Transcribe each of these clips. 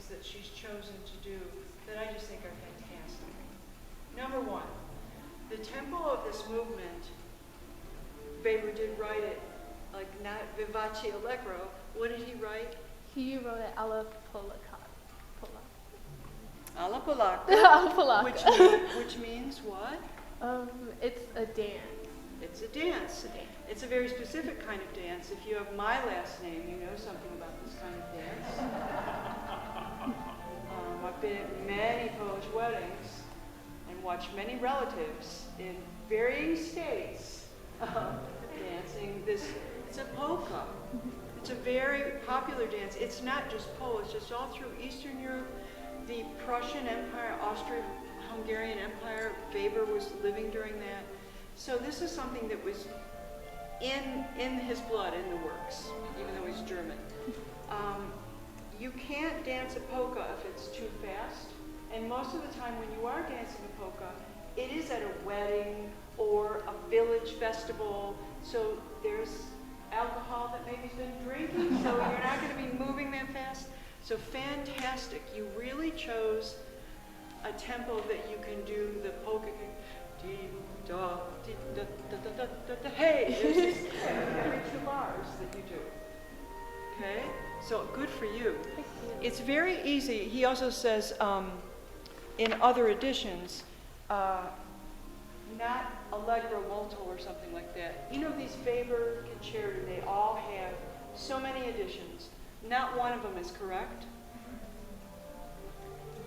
things that she's chosen to do that I just think are fantastic. Number one, the tempo of this movement, Weber did write it like not vivace allegro. What did he write? He wrote it alla polacca. Alla polacca. Alla polacca. Which means what? It's a dance. It's a dance. It's a very specific kind of dance. If you have my last name, you know something about this kind of dance. I've been at many Polish weddings and watched many relatives in varying states dancing this. It's a polka. It's a very popular dance. It's not just Polish, it's all through Eastern Europe. The Prussian Empire, Austro-Hungarian Empire, Weber was living during that. So this is something that was in his blood, in the works, even though he's German. You can't dance a polka if it's too fast. And most of the time when you are dancing a polka, it is at a wedding or a village festival. So there's alcohol that maybe's been drinking, so you're not going to be moving that fast. So fantastic. You really chose a tempo that you can do the polka. Hey, there's this every 2 bars that you do. Okay? So good for you. It's very easy. He also says in other editions, not allegro molto or something like that. You know these Weber concerti, they all have so many editions. Not one of them is correct.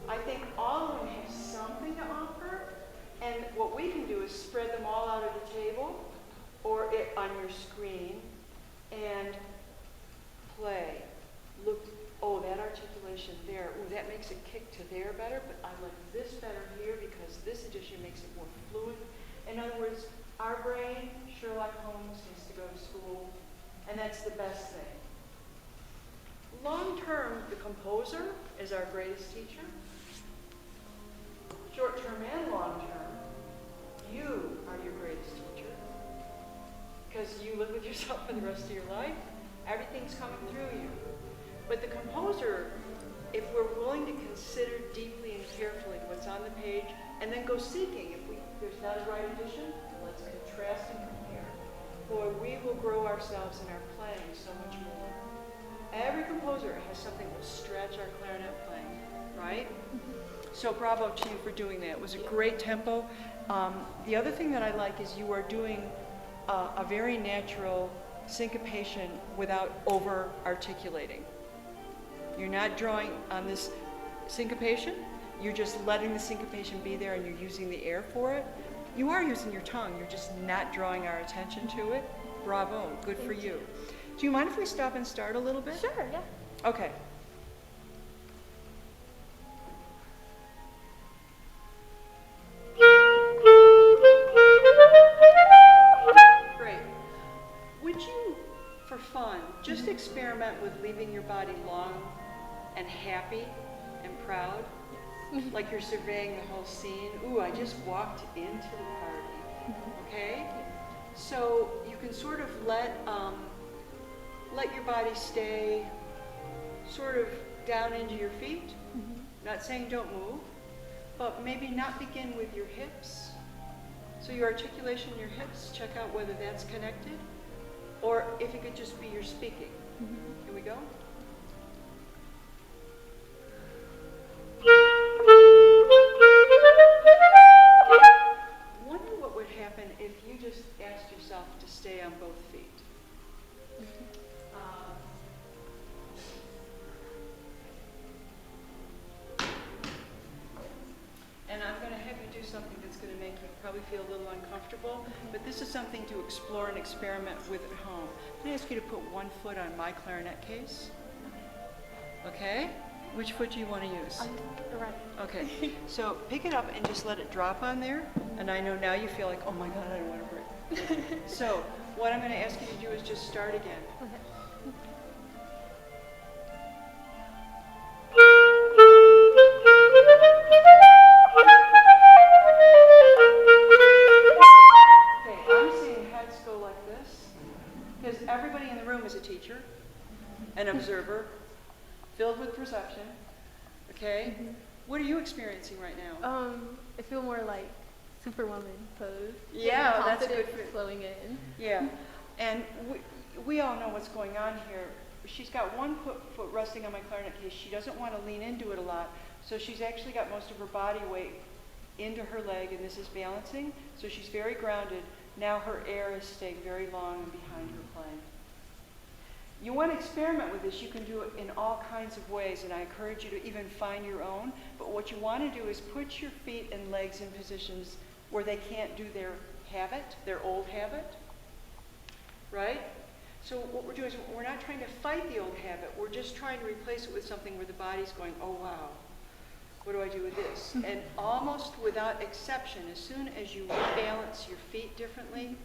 I think all of them have something to offer, and what we can do is spread them all out at a table or on your screen and play. Look, oh, that articulation there, oh, that makes it kick to there better, but I like this better here because this edition makes it more fluid. In other words, our brain, Sherlock Holmes, needs to go to school, and that's the best thing. Long term, the composer is our greatest teacher. Short term and long term, you are your greatest teacher. Because you live with yourself for the rest of your life. Everything's coming through you. But the composer, if we're willing to consider deeply and carefully what's on the page, and then go seeking, if there's not a right edition, let's contrast and compare. Boy, we will grow ourselves in our playing so much more. Every composer has something that will stretch our clarinet playing, right? So bravo to you for doing that. It was a great tempo. The other thing that I like is you are doing a very natural syncopation without over-articulating. You're not drawing on this syncopation. You're just letting the syncopation be there and you're using the air for it. You are using your tongue. You're just not drawing our attention to it. Bravo. Good for you. Do you mind if we stop and start a little bit? Sure, yeah. Okay. Great. Would you, for fun, just experiment with leaving your body long and happy and proud? Like you're surveying the whole scene. Ooh, I just walked into the party. Okay? So you can sort of let your body stay sort of down into your feet. Not saying don't move, but maybe not begin with your hips. So your articulation in your hips, check out whether that's connected, or if it could just be your speaking. Here we go. Wonder what would happen if you just asked yourself to stay on both feet. And I'm going to have you do something that's going to make you probably feel a little uncomfortable, but this is something to explore and experiment with at home. I'm going to ask you to put one foot on my clarinet case. Okay? Which foot do you want to use? The right. Okay. So pick it up and just let it drop on there. And I know now you feel like, oh my God, I don't want to break. So what I'm going to ask you to do is just start again. Okay. Everybody in the room is a teacher, an observer, filled with perception. Okay? What are you experiencing right now? I feel more like Superwoman pose. Yeah, that's a good Confidence flowing in. Yeah, and we all know what's going on here. She's got one foot resting on my clarinet case. She doesn't want to lean into it a lot, so she's actually got most of her body weight into her leg, and this is balancing, so she's very grounded. Now her air is staying very long and behind her playing. You want to experiment with this. You can do it in all kinds of ways, and I encourage you to even find your own. But what you want to do is put your feet and legs in positions where they can't do their habit, their old habit, right? So what we're doing is we're not trying to fight the old habit. We're just trying to replace it with something where the body's going, oh, wow, what do I do with this? And almost without exception, as soon as you rebalance your feet differently,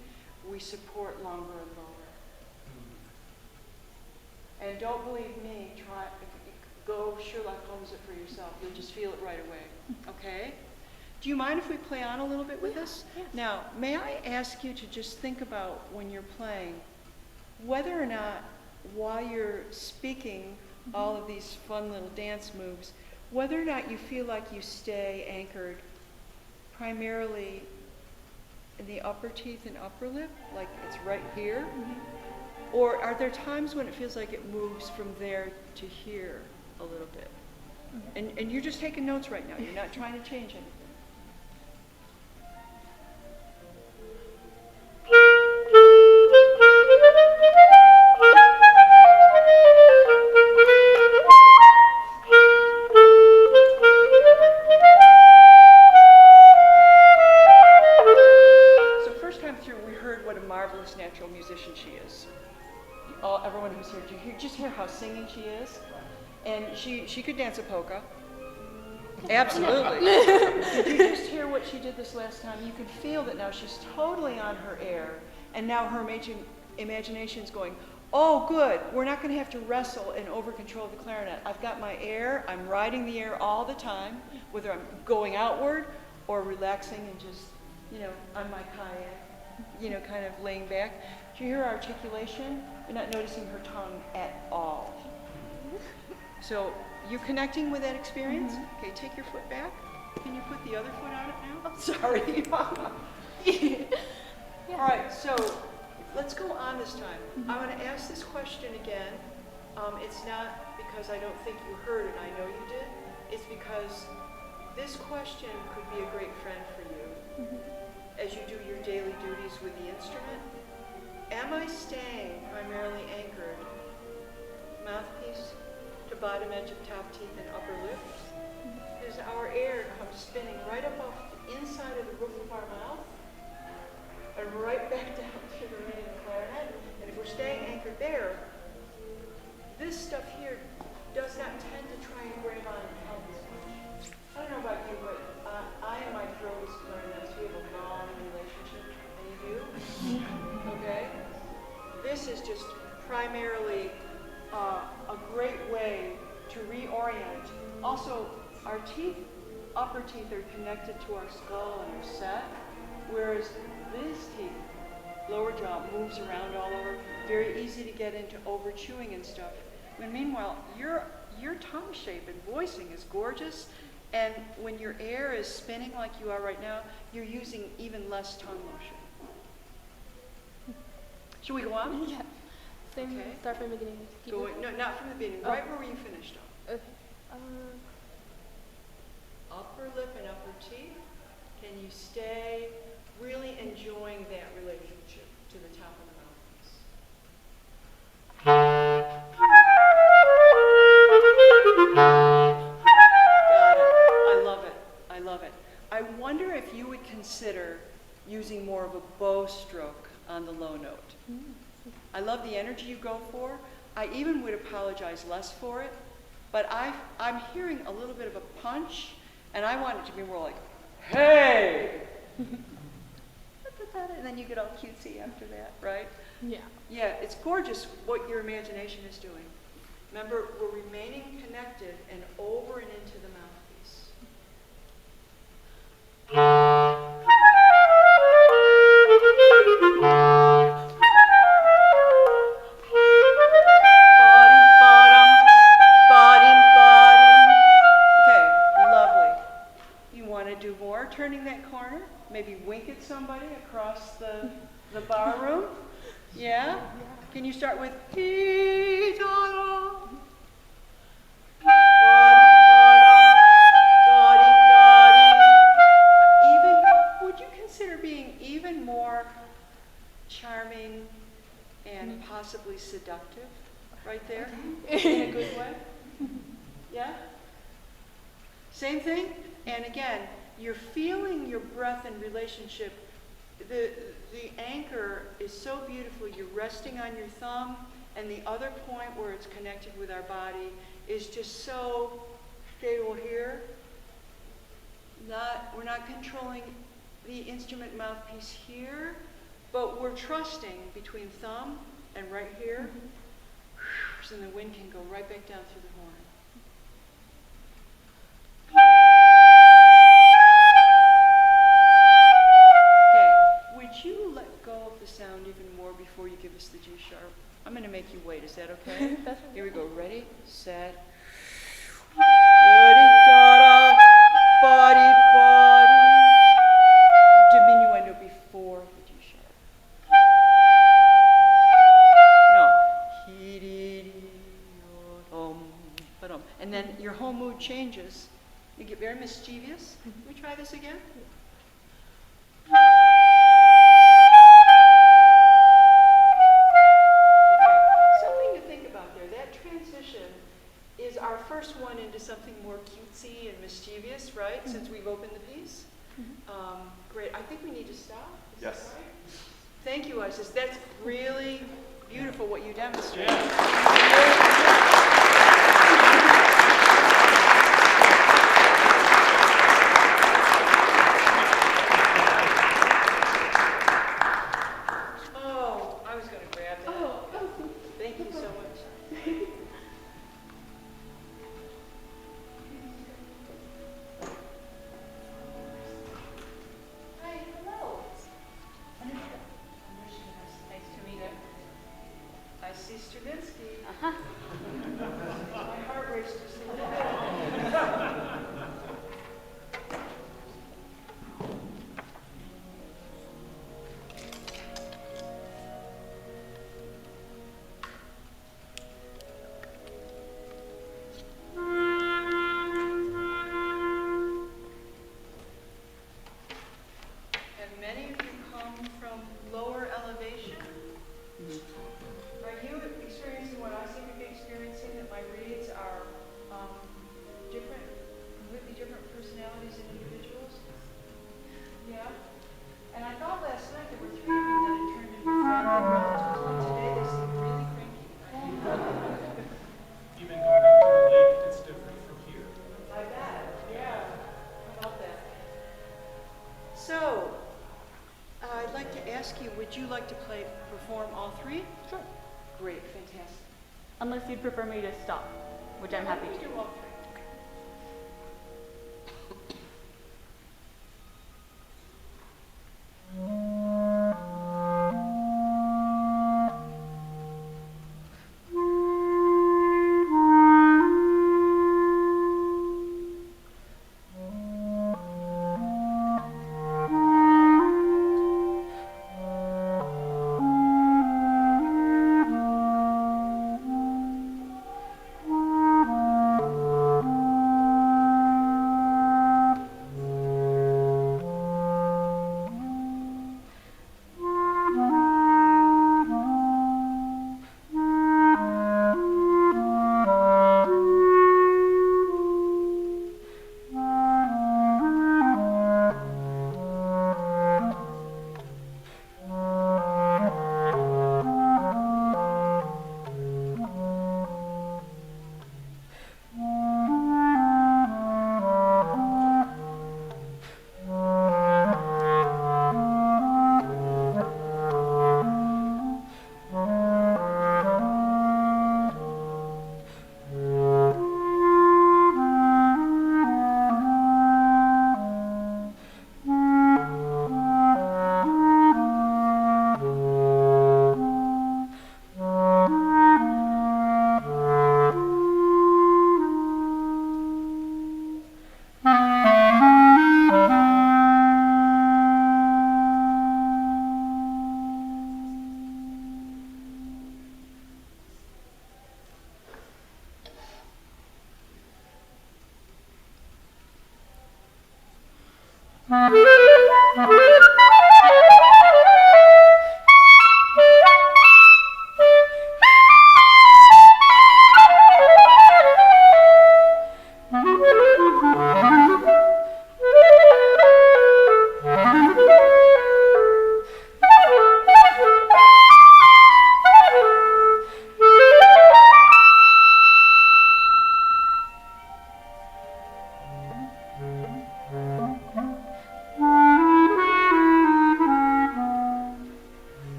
we support longer and lower. And don't believe me, go Sherlock Holmes it for yourself. You'll just feel it right away, okay? Do you mind if we play on a little bit with this? Yeah. Now, may I ask you to just think about when you're playing, whether or not while you're speaking all of these fun little dance moves, whether or not you feel like you stay anchored primarily in the upper teeth and upper lip, like it's right here? Or are there times when it feels like it moves from there to here a little bit? And you're just taking notes right now. You're not trying to change anything. So first time through, we heard what a marvelous natural musician she is. Everyone who's here, just hear how singing she is? And she could dance a polka. Absolutely. Did you just hear what she did this last time? You could feel that now she's totally on her air, and now her imagination's going, oh, good, we're not going to have to wrestle and over-control the clarinet. I've got my air, I'm riding the air all the time, whether I'm going outward or relaxing and just, on my kayak, kind of laying back. Do you hear her articulation? You're not noticing her tongue at all. So you're connecting with that experience? Okay, take your foot back. Can you put the other foot on it now? Oh, sorry. Yeah. All right, so let's go on this time. I'm going to ask this question again. It's not because I don't think you heard it, I know you did. It's because this question could be a great friend for you as you do your daily duties with the instrument. Am I staying primarily anchored, mouthpiece to bottom edge of top teeth and upper lips? As our air comes spinning right up off the inside of the roof of our mouth and right back down to the ring of the clarinet. And if we're staying anchored there, this stuff here does not tend to try and grab on and help as much. I don't know about you, but I and my throat as clarinets, we have a long relationship. And you do? Okay? This is just primarily a great way to reorient. Also, our teeth, upper teeth, are connected to our skull and are set, whereas these teeth, lower jaw, moves around all over. Very easy to get into over chewing and stuff. When meanwhile, your tongue shape and voicing is gorgeous, and when your air is spinning like you are right now, you're using even less tongue motion. Should we go on? Yeah. Same. Okay. Start from the beginning. No, not from the beginning. Oh. Right where you finished off. Okay. Upper lip and upper teeth. Can you stay really enjoying that relationship to the top of the mouthpiece? Got it. I love it. I love it. I wonder if you would consider using more of a bow stroke on the low note. I love the energy you go for. I even would apologize less for it, but I'm hearing a little bit of a punch, and I want it to be more like, hey! And then you get all cutesy after that, right? Yeah. Yeah, it's gorgeous what your imagination is doing. Remember, we're remaining connected and over and into the mouthpiece. that corner. Maybe wink at somebody across the bar room. Yeah? Can you start with even, would you consider being even more charming and possibly seductive right there? In a good way? Yeah? Same thing? And again, you're feeling your breath and relationship. The anchor is so beautiful. You're resting on your thumb, and the other point where it's connected with our body is just so stable here. We're not controlling the instrument mouthpiece here, but we're trusting between thumb and right here. So the wind can go right back down through the horn. Would you let go of the sound even more before you give us the G sharp? I'm going to make you wait. Is that okay? Here we go. Ready, set. Body, body. Diminuendo before the G sharp. No. And then your whole mood changes. You get very mischievous. Can we try this again? Is our first one into something more cutesy and mischievous, right? Since we've opened the piece. Great. I think we need to stop. Is that right? Thank you, Icsis. That's really beautiful what you demonstrated. Oh, I was going to grab that. Oh. Thank you so much. Icsis Stravinsky. My heart raced just a little bit. Have many of you come from lower elevation? Are you experiencing what I seem to be experiencing, that my reads are different, completely different personalities and individuals? Yeah? And I thought last night there were 3 of you that had turned into friends and relatives, but today they seem really cranky. Even going up to the lake, it's different from here. I bet, yeah. How about that? So, I'd like to ask you, would you like to perform all 3? Sure. Great, fantastic. Unless you'd prefer me to stop, which I'm happy to. Do all 3.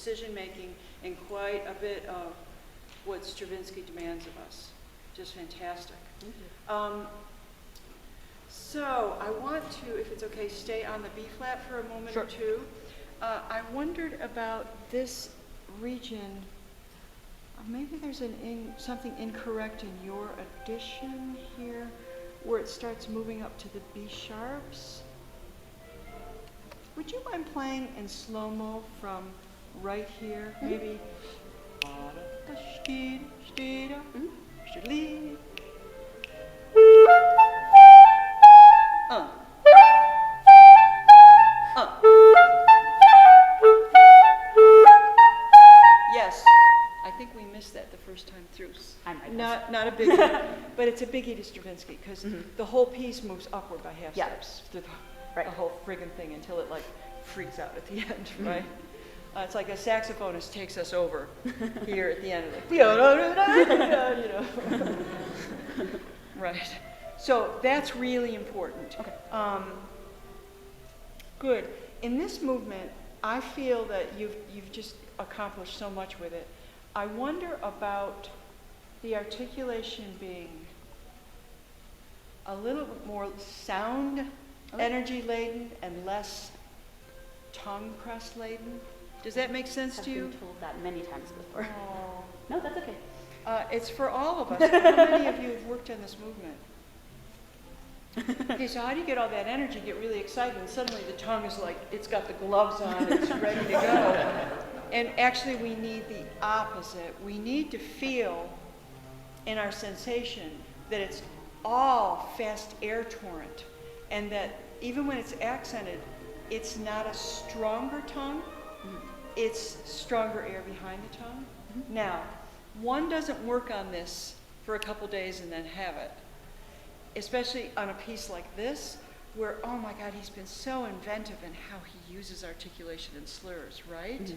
decision-making, and quite a bit of what Stravinsky demands of us. Just fantastic. So I want to, if it's okay, stay on the B-flat for a moment or two. I wondered about this region. Maybe there's something incorrect in your addition here, where it starts moving up to the B sharps. Would you mind playing in slow-mo from right here? Maybe. Yes, I think we missed that the first time through. Not a biggie, but it's a biggie to Stravinsky because the whole piece moves upward by half steps through the whole friggin' thing until it like freaks out at the end, right? It's like a saxophonist takes us over here at the end, like, you know. Right. So that's really important. Okay. Good. In this movement, I feel that you've just accomplished so much with it. I wonder about the articulation being a little bit more sound energy laden and less tongue press laden. Does that make sense to you? I've been told that many times before. Oh. No, that's okay. It's for all of us. How many of you have worked on this movement? Okay, so how do you get all that energy, get really excited, and suddenly the tongue is like, it's got the gloves on, it's ready to go. And actually we need the opposite. We need to feel in our sensation that it's all fast air torrent, and that even when it's accented, it's not a stronger tongue, it's stronger air behind the tongue. Now, one doesn't work on this for a couple days and then have it, especially on a piece like this, where, oh my God, he's been so inventive in how he uses articulation and slurs, right?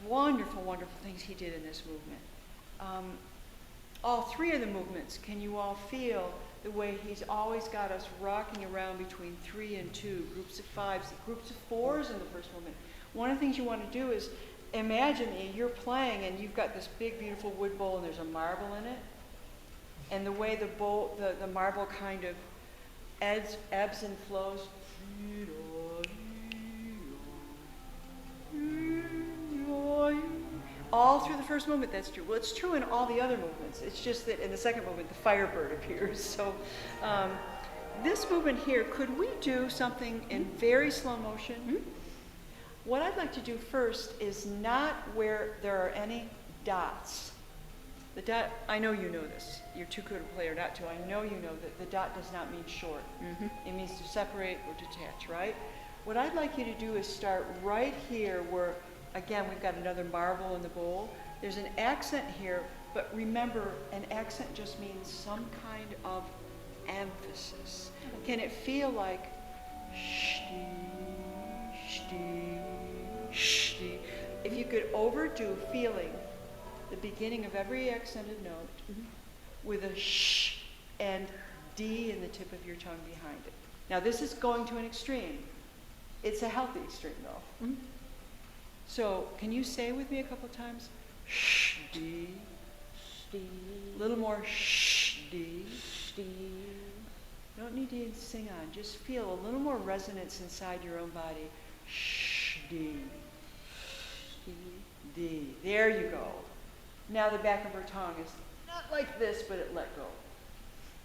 Wonderful, wonderful things he did in this movement. All three of the movements, can you all feel the way he's always got us rocking around between 3 and 2, groups of 5s, groups of 4s in the first movement. One of the things you want to do is imagine you're playing and you've got this big, beautiful wood bowl and there's a marble in it. And the way the marble kind of ebbs and flows. All through the first movement, that's true. Well, it's true in all the other movements. It's just that in the second movement, the Firebird appears. So this movement here, could we do something in very slow motion? What I'd like to do first is not where there are any dots. The dot, I know you know this. You're too good a player not to. I know you know that the dot does not mean short. It means to separate or detach, right? What I'd like you to do is start right here where, again, we've got another marble in the bowl. There's an accent here, but remember, an accent just means some kind of emphasis. Can it feel like shti, shti, shti? If you could overdo feeling the beginning of every accented note with a sh and D in the tip of your tongue behind it. Now this is going to an extreme. It's a healthy extreme though. So can you say with me a couple times? Sh D. A little more sh D. You don't need to sing on. Just feel a little more resonance inside your own body. Sh D. D. There you go. Now the back of her tongue is not like this, but it let go.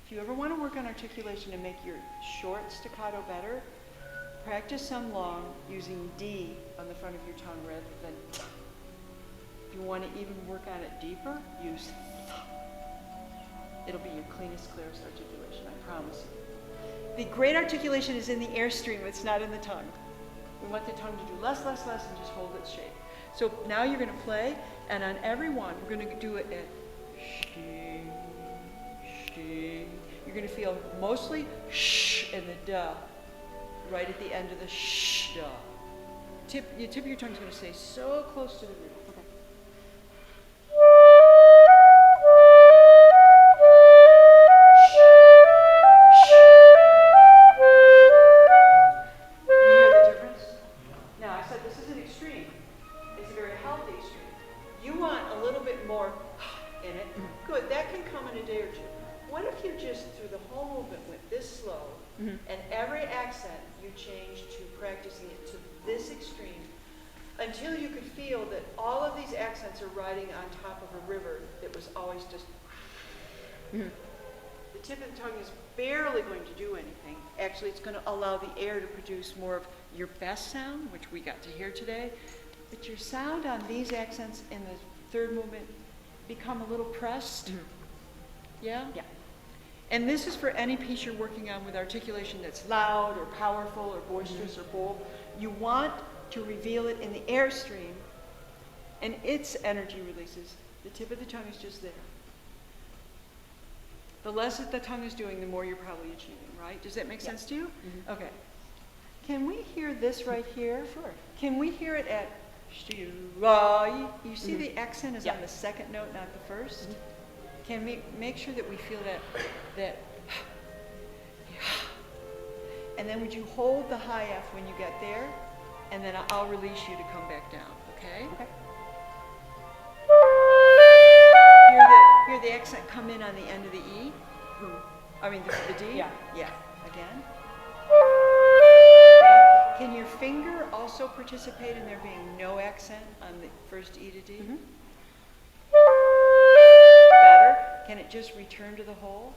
If you ever want to work on articulation and make your short staccato better, practice some long using D on the front of your tongue rather than T. If you want to even work on it deeper, use Th. It'll be your cleanest, clearest articulation, I promise you. The great articulation is in the airstream, it's not in the tongue. We want the tongue to do less, less, less, and just hold its shape. So now you're going to play, and on every one, we're going to do it at shti, shti. You're going to feel mostly sh and the da right at the end of the sh da. The tip of your tongue is going to stay so close to the root. Okay. You hear the difference? Now, I said this is an extreme. It's a very healthy extreme. You want a little bit more in it. Good, that can come in a day or two. What if you just, through the whole movement, went this slow, and every accent you changed to practicing it to this extreme, until you could feel that all of these accents are riding on top of a river that was always just... The tip of the tongue is barely going to do anything. Actually, it's going to allow the air to produce more of your best sound, which we got to hear today. But your sound on these accents in the third movement become a little pressed. Yeah? Yeah. And this is for any piece you're working on with articulation that's loud or powerful or boisterous or bold. You want to reveal it in the airstream, and its energy releases. The tip of the tongue is just there. The less that the tongue is doing, the more you're probably achieving, right? Does that make sense to you? Okay. Can we hear this right here? Sure. Can we hear it at you see the accent is on the second note, not the first? Can we make sure that we feel that and then would you hold the high F when you get there, and then I'll release you to come back down, okay? Okay. Hear the accent come in on the end of the E? I mean the D? Yeah. Yeah. Again. Can your finger also participate in there being no accent on the first E to D? Better? Can it just return to the whole?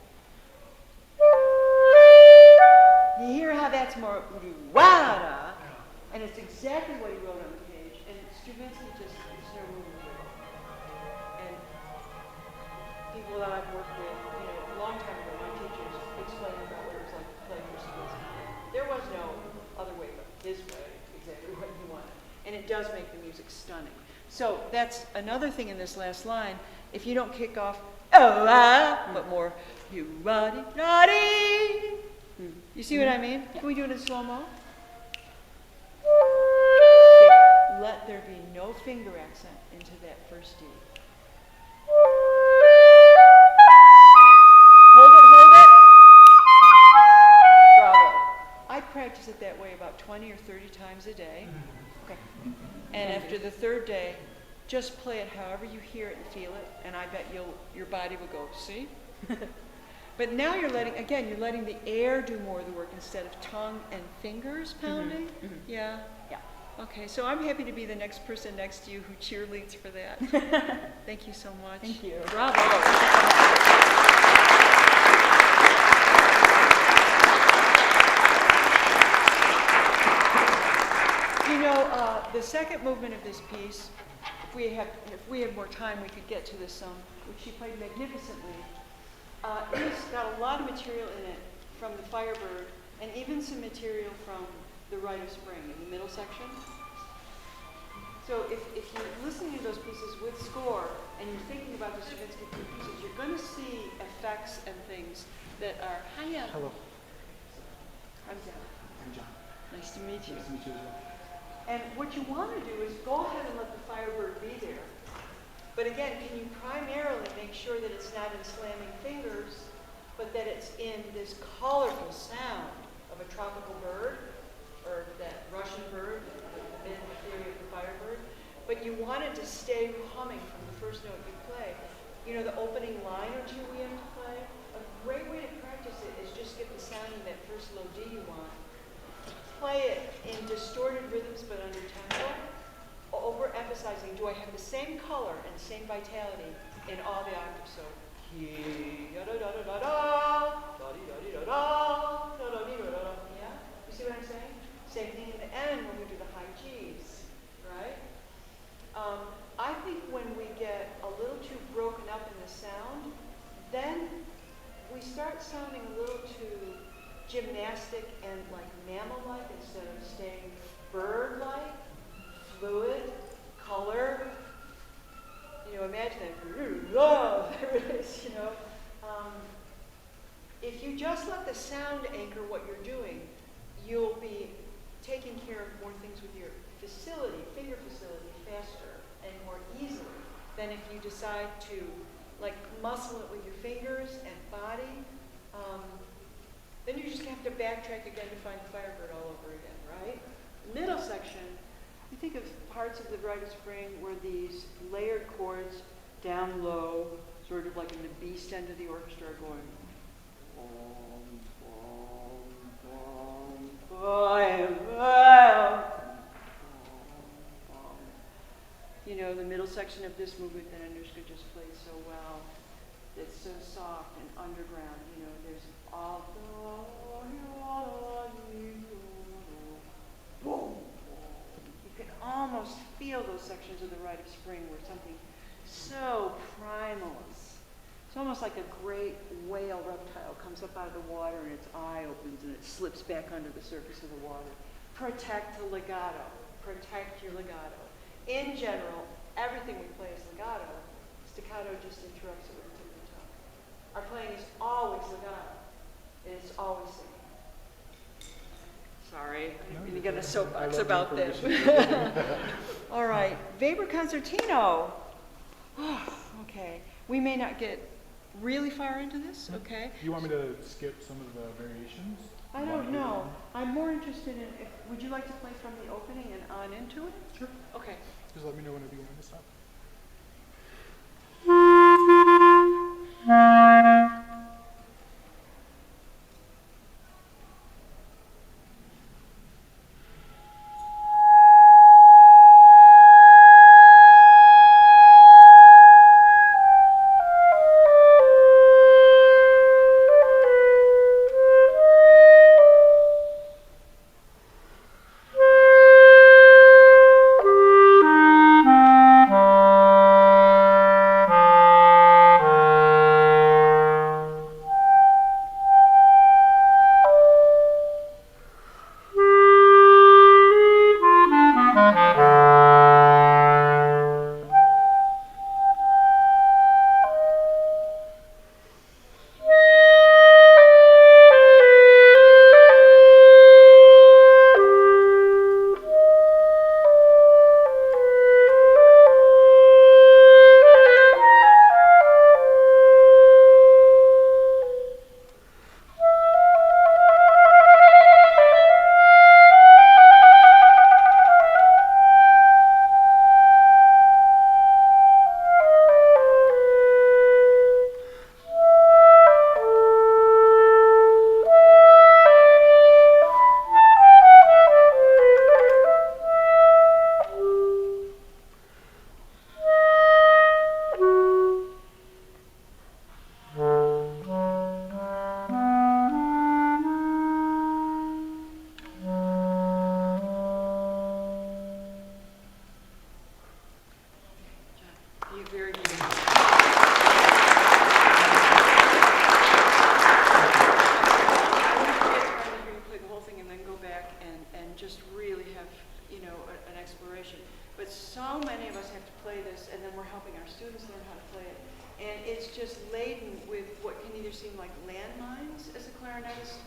You hear how that's more wada, and it's exactly what he wrote on the page. And Stravinsky just, there's no room for it. And people that I've worked with, a long time ago, my teachers explained about what it was like to play for Stravinsky. There was no other it does make the music stunning. So that's another thing in this last line. If you don't kick off, oh, ah, but more, you roddy. You see what I mean? Yeah. Can we do it in slow-mo? Let there be no finger accent into that first D. Hold it. Bravo. I practice it that way about 20 or 30 times a day. Okay. And after the third day, just play it however you hear it and feel it, and I bet your body will go, see? But now you're letting the air do more of the work instead of tongue and fingers pounding. Yeah? Yeah. Okay, so I'm happy to be the next person next to you who cheerleads for that. Thank you so much. Thank you. Bravo. You know, the second movement of this piece, if we had more time, we could get to this some, which she played magnificently. It's got a lot of material in it from the Firebird, and even some material from the Rite of Spring in the middle section. So if you're listening to those pieces with score and you're thinking about the Stravinsky pieces, you're going to see effects and things that are, hiya. Hello. I'm Deb. I'm John. Nice to meet you. Nice to meet you as well. And what you want to do is go ahead and let the Firebird be there. But again, can you primarily make sure that it's not in slamming fingers, but that it's in this colorful sound of a tropical bird, or that Russian bird, in the theory of the Firebird. But you want it to stay humming from the first note you play. You know, the opening line or two we have to play, a great way to practice it is just get the sound in that first low D you want. Play it in distorted rhythms but under tempo, overemphasizing, do I have the same color and same vitality in all the octaves? So, yeah? You see what I'm saying? Same thing in the end when we do the high Gs, right? I think when we get a little too broken up in the sound, then we start sounding a little too gymnastic and like mammal-like instead of staying bird-like, fluid, color. You know, imagine that. There it is, you know. If you just let the sound anchor what you're doing, you'll be taking care of more things with your facility, finger facility, faster and more easily than if you decide to like muscle it with your fingers and body. Then you're just going to have to backtrack again to find the Firebird all over again, right? Middle section, you think of parts of the Rite of Spring where these layered chords down low, sort of like in the beast end of the orchestra are going. You know, the middle section of this movement that Anoushka just played so well, it's so soft and underground, you know, there's all boom. You can almost feel those sections of the Rite of Spring where something so primal. It's almost like a great whale reptile comes up out of the water and its eye opens and it slips back under the surface of the water. Protect the legato. Protect your legato. In general, everything we play is legato. Staccato just interrupts it with the tip of the tongue. Our playing is always legato. It's always singing. Sorry, I'm going to get a soapbox about this. All right, Weber Concertino. Okay, we may not get really far into this, okay? You want me to skip some of the variations? I don't know. I'm more interested in, would you like to play from the opening and on into it? Sure. Okay. Just let me know whenever you want me to stop. clarinetist,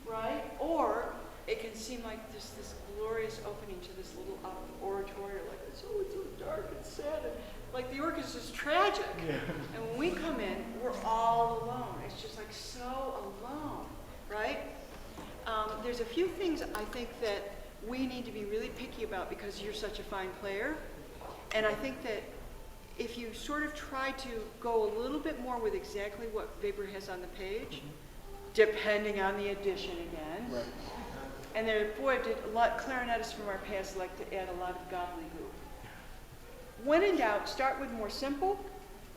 right? Or it can seem like there's this glorious opening to this little oratorio, like it's so dark and sad, and like the orchestra's tragic. Yeah. And when we come in, we're all alone. It's just like so alone, right? There's a few things I think that we need to be really picky about because you're such a fine player. And I think that if you sort of try to go a little bit more with exactly what Weber has on the page, depending on the edition again. Right. And there, boy, did a lot clarinetists from our past like to add a lot of gobbledygook. When in doubt, start with more simple.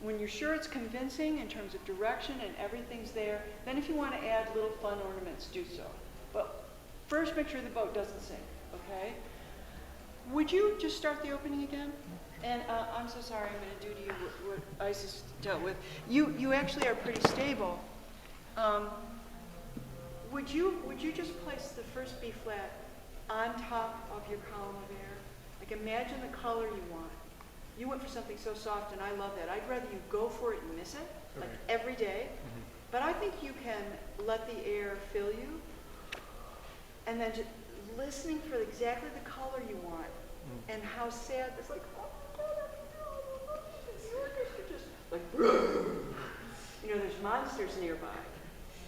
When you're sure it's convincing in terms of direction and everything's there, then if you want to add little fun ornaments, do so. But first, make sure the boat doesn't sink, okay? Would you just start the opening again? And I'm so sorry, I'm going to do to you what Icsis dealt with. You actually are pretty stable. Would you just place the first B flat on top of your column of air? Like imagine the color you want. You went for something so soft, and I love that. I'd rather you go for it and miss it, like every day. But I think you can let the air fill you, and then just listening for exactly the color you want, and how sad it's like. Oh my God, the orchestra just like, you know, there's monsters nearby.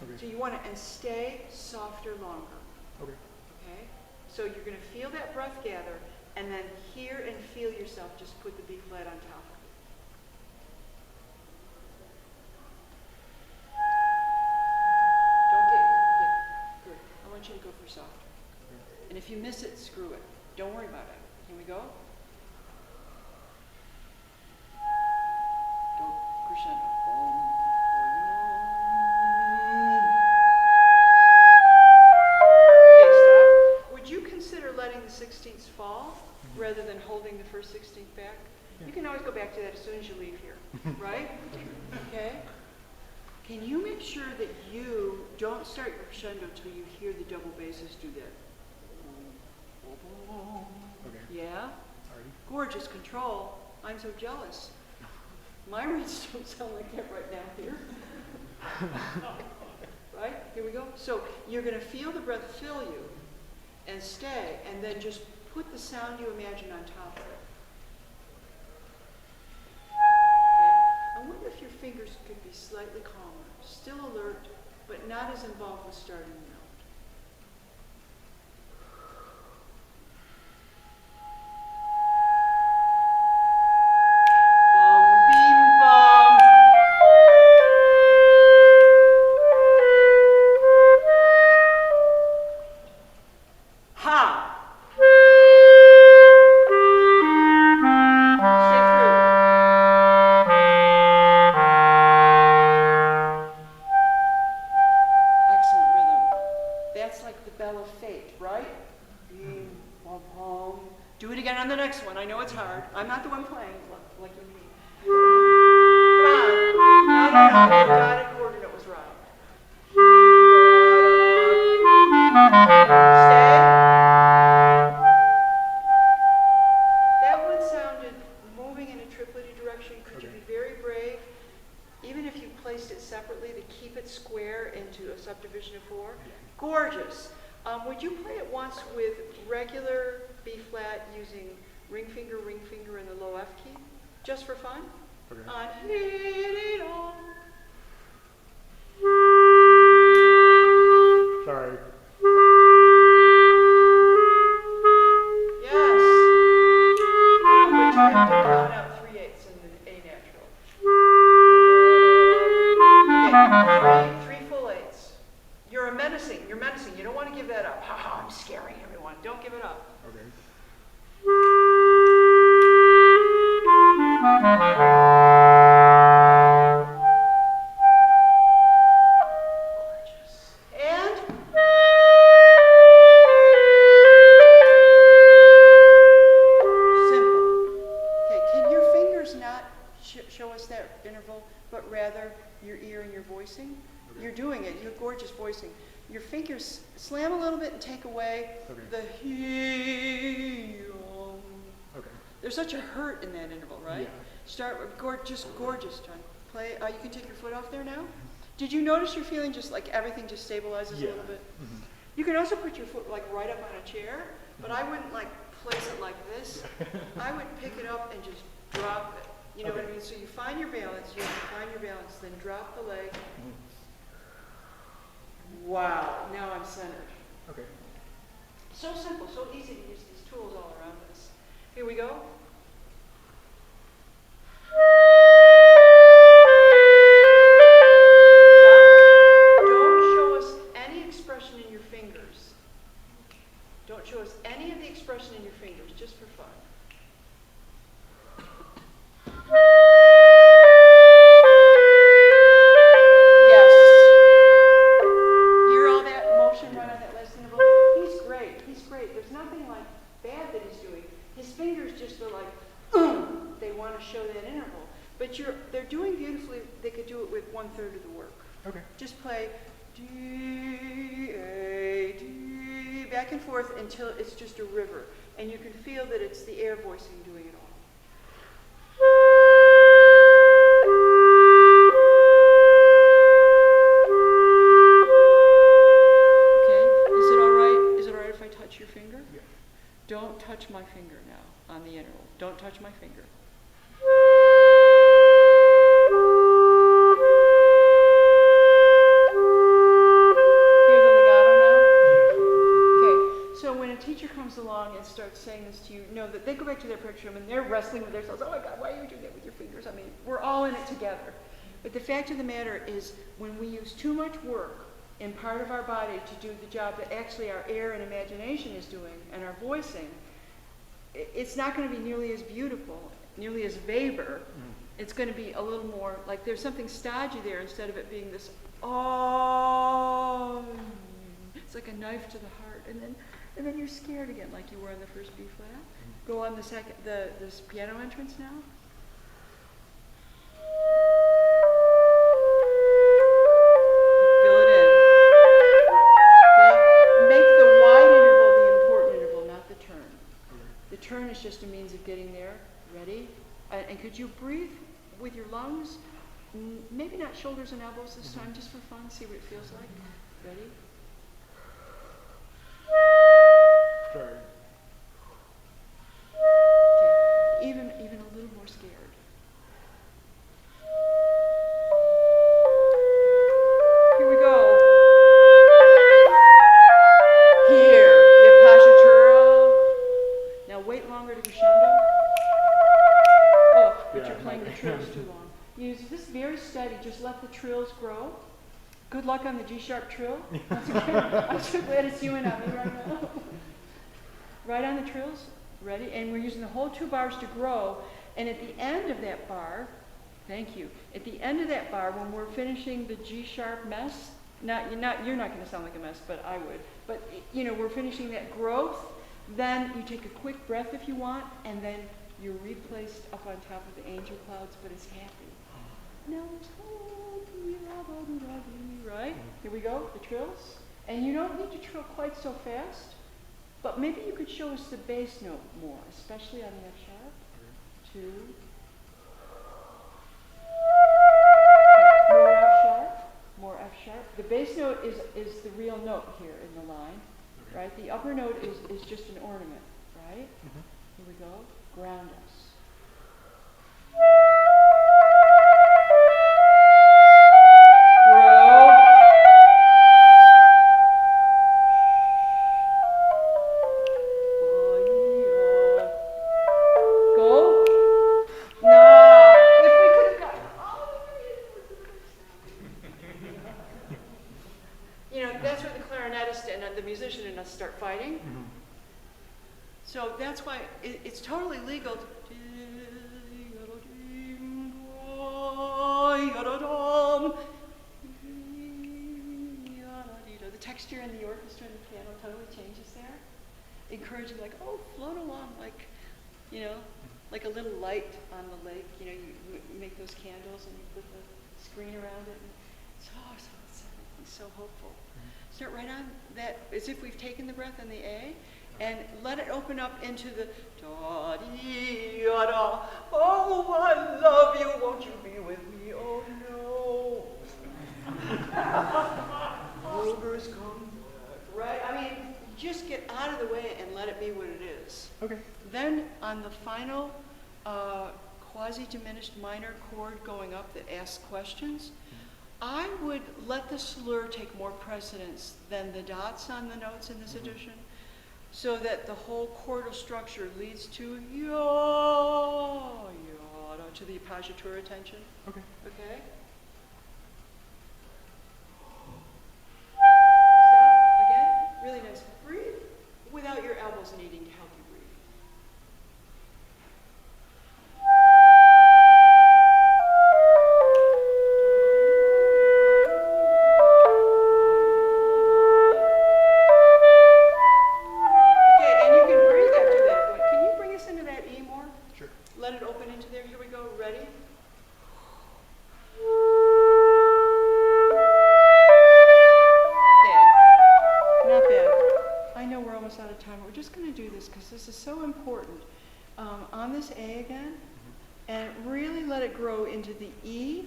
Okay. So you want to, and stay softer longer. Okay. Okay? So you're going to feel that breath gather, and then hear and feel yourself just put the B flat on top of it. Don't get good. I want you to go for soft. And if you miss it, screw it. Don't worry about it. Here we go. Don't crescendo. Okay, stop. Would you consider letting the 16ths fall rather than holding the first 16th back? You can always go back to that as soon as you leave here, right? Okay? Can you make sure that you don't start your crescendo till you hear the double basses do that? Okay. Yeah? Alrighty. Gorgeous control. I'm so jealous. My reeds don't sound like that right now here. Right? Here we go. So you're going to feel the breath fill you and stay, and then just put the sound you imagine on top of it. Okay? I wonder if your fingers could be slightly calmer, still alert, but not as involved with starting the note. Slam a little bit and take away the heel. Okay. There's such a hurt in that interval, right? Yeah. Start with gorgeous, John. Play. You can take your foot off there now. Did you notice you're feeling just like everything just stabilizes a little bit? Mm-hmm. You can also put your foot like right up on a chair, but I wouldn't like place it like this. I would pick it up and just drop it. You know what I mean? So you find your balance, then drop the leg. Wow, now I'm centered. Okay. So simple, so easy to use these tools all around us. Here we go. Don't show us any expression in your fingers. Don't show us any of the expression in your fingers, just for fun. Yes. Hear all that motion right on that last interval? He's great. He's great. There's nothing like bad that he's doing. His fingers just are like, they want to show that interval. But they're doing beautifully. They could do it with 1/3 of the work. Okay. Just play D, A, D, back and forth until it's just a river. And you can feel that it's the air voicing doing it all. Okay, is it all right? Is it all right if I touch your finger? Yeah. Don't touch my finger now on the interval. Don't touch my finger. Hear the legato now? Okay, so when a teacher comes along and starts saying this to you, know that they go back to their practice room and they're wrestling with themselves. Oh my God, why are you doing that with your fingers? I mean, we're all in it together. But the fact of the matter is, when we use too much work in part of our body to do the job that actually our air and imagination is doing, and our voicing, it's not going to be nearly as beautiful, nearly as Weber. It's going to be a little more like there's something stodgy there instead of it being this, oh, it's like a knife to the heart. And then you're scared again, like you were on the first B flat. Go on the second, this piano entrance now. Fill it in. Okay? Make the wide interval the important interval, not the turn. The turn is just a means of getting there. Ready? And could you breathe with your lungs? Maybe not shoulders and elbows this time, just for fun. See what it feels like. Ready? Sorry. Okay. Even a little more scared. Here we go. Here, the appoggiatura. Now wait longer to crescendo. Oh, but Yeah, you're playing the trills too long. Use this very steady. Just let the trills grow. Good luck on the G sharp trill. I'm so glad it's you and not me right now. Right on the trills. Ready? And we're using the whole 2 bars to grow. And at the end of that bar, thank you. At the end of that bar, when we're finishing the G sharp mess, you're not going to sound like a mess, but I would. But we're finishing that growth. Then you take a quick breath if you want, and then you're replaced up on top of the angel clouds, but it's happy. Now it's right? Here we go, the trills. And you don't need to trill quite so fast, but maybe you could show us the bass note more, especially on the F sharp. 2. Okay, more F sharp, more F sharp. The bass note is the real note here in the line, right? The upper note is just an ornament, right? Here we go, ground us. That's where the clarinetist and the musician and us start fighting. So that's why it's totally legal to the texture in the orchestra and the piano totally changes there. Encouraging float along like a little light on the lake. You make those candles and you put the screen around it. And it's so hopeful. Start right on that as if we've taken the breath on the A and let it open up into the da-dee-da. Oh, I love you, won't you be with me? Oh, no. Ogres come back, right? I mean, just get out of the way and let it be what it is. Okay. Then on the final quasi-diminished minor chord going up that asks questions, I would let the slur take more precedence than the dots on the notes in this edition, so that the whole chordal structure leads to yaw, to the appoggiatura tension. Okay. Okay? Stop again. Really nice. Breathe without your elbows needing to help you breathe. Okay, and you can breathe after that. But can you bring us into that E more? Sure. Let it open into there. Here we go. Ready? Okay. Not bad. I know we're almost out of time. We're just going to do this because this is so important. On this A again, and really let it grow into the E.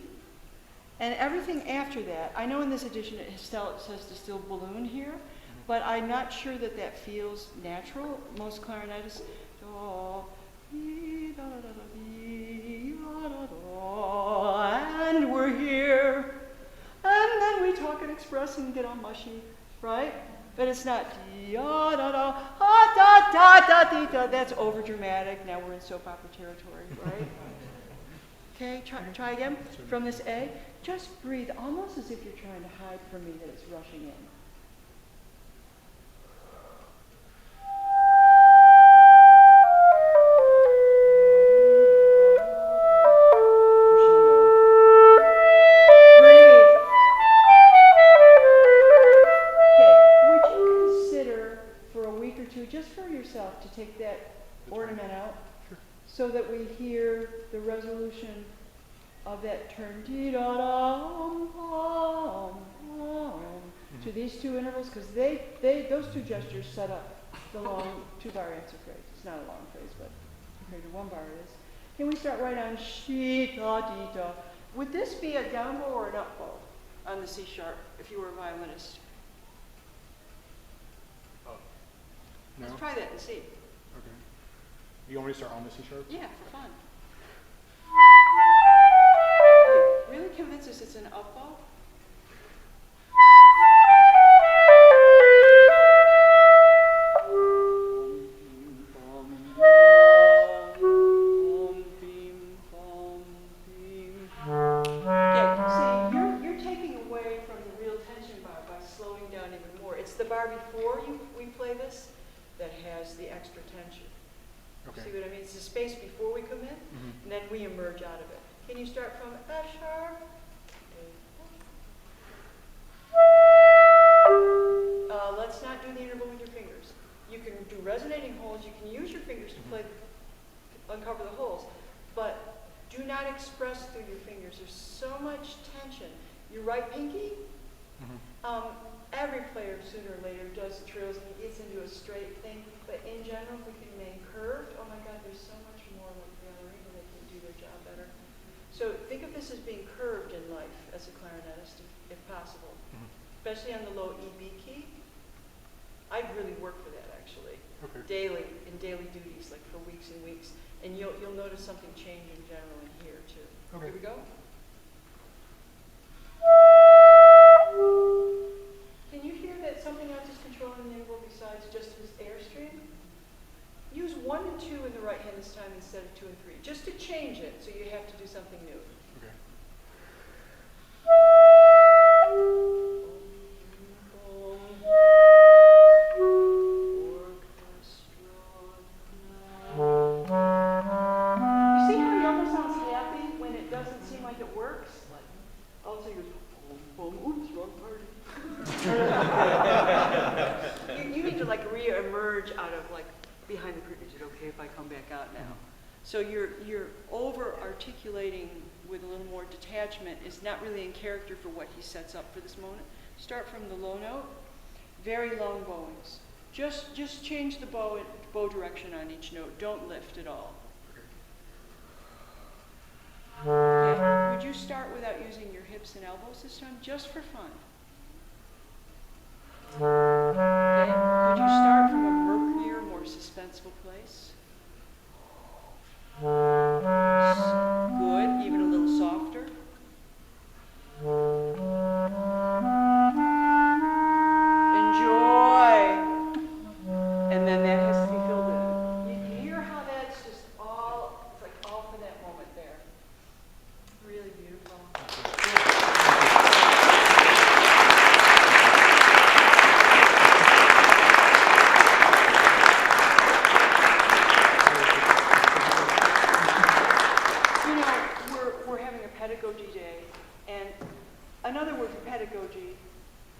And everything after that, I know in this edition it says to still balloon here, but I'm not sure that that feels natural. Most clarinetists, do, dee, da, da, da, da, dee, da, da, da, and we're here. And then we talk and express and get all mushy, right? But it's not dee, da, da, da, da, da, da, dee, da. That's over dramatic. Now we're in soap opera territory, right? Okay, try again. From this A, just breathe almost as if you're trying to hide from me that it's rushing in. Breathe. Okay, would you consider for a week or two, just for yourself, to take that ornament out? Sure. So that we hear the resolution of that turn to these two intervals, because those two gestures set up the long two-bar answer phrase. It's not a long phrase, but compared to one bar it is. Can we start right on shi da di da? Would this be a down bow or an up bow on the C sharp if you were a violinist? Oh. No? Let's try that and see. Okay. You want me to start on the C sharp? Yeah, for fun. Really convince us it's an up bow? Okay, see, you're taking away from the real tension bar by slowing down even more. It's the bar before we play this that has the extra tension. Okay. See what I mean? It's the space before we come in, and then we emerge out of it. Can you start from F sharp? Let's not do the interval with your fingers. You can do resonating holes. You can use your fingers to play, uncover the holes, but do not express through your fingers. There's so much tension. Your right pinky, every player sooner or later does trills and he gets into a straight thing, but in general, if we can remain curved, oh my God, there's so much more like ballerina that can do their job better. So think of this as being curved in life as a clarinetist, if possible, especially on the low E B key. I'd really work for that actually, daily, in daily duties, like for weeks and weeks, and you'll notice something change in general in here too. Okay. Here we go. Can you hear that something else is controlling the interval besides just his airstream? Use 1 and 2 in the right hand this time instead of 2 and 3, just to change it, so you have to do something new. Okay. You see how he almost sounds happy when it doesn't seem like it works? Like, all of a sudden he goes, oops, wrong party. you need to like re-emerge out of like behind the curtain. Is it okay if I come back out now? So you're over-articulating with a little more detachment is not really in character for what he sets up for this moment. Start from the low note, very long bowings. Just change the bow direction on each note. Don't lift at all. Okay. would you start without using your hips and elbows this time, just for fun? Okay. Would you start from a murkier, more suspenseful place? Good. Even a little softer. Enjoy. And then that has to be filled in. You hear how that's just all, it's like all for that moment there. Really beautiful. You know, we're having a pedagogy day, and another word for pedagogy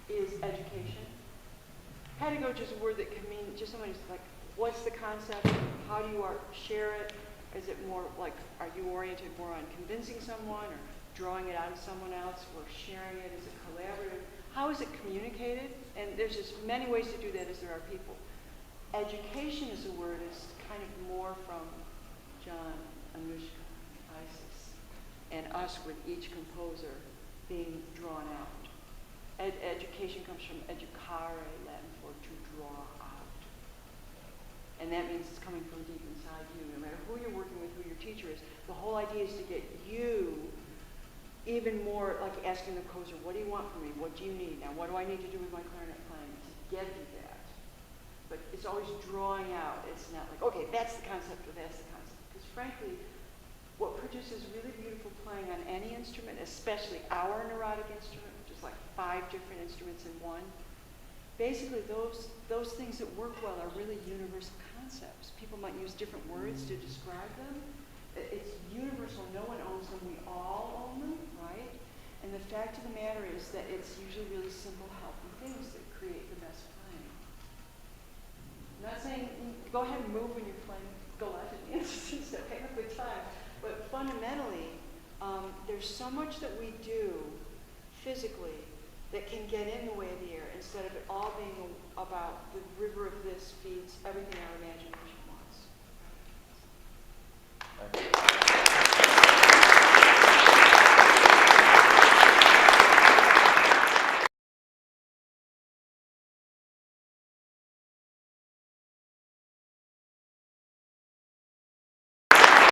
is education. Pedagogy is a word that can mean just somebody's like, what's the concept? How do you share it? Is it more like, are you oriented more on convincing someone or drawing it out of someone else or sharing it? Is it collaborative? How is it communicated? And there's as many ways to do that as there are people. Education as a word is kind of more from John, Anoushka, Icsis, and us with each composer being drawn out. Education comes from educare, Latin for to draw out. And that means it's coming from deep inside you. No matter who you're working with, who your teacher is, the whole idea is to get you even more like asking the composer, what do you want from me? What do you need? Now, what do I need to do with my clarinet playing to get you that? But it's always drawing out. It's not like, okay, that's the concept or that's the concept. Because frankly, what produces really beautiful playing on any instrument, especially our neurotic instrument, which is like 5 different instruments in one, basically those things that work well are really universal concepts. People might use different words to describe them. It's universal. No one owns them. We all own them, right? And the fact of the matter is that it's usually really simple, healthy things that create the best playing. I'm not saying go ahead and move when you're playing Galette and instruments, okay, have a good time. But fundamentally, there's so much that we do physically that can get in the way of the air instead of it all being about the river of this feeds everything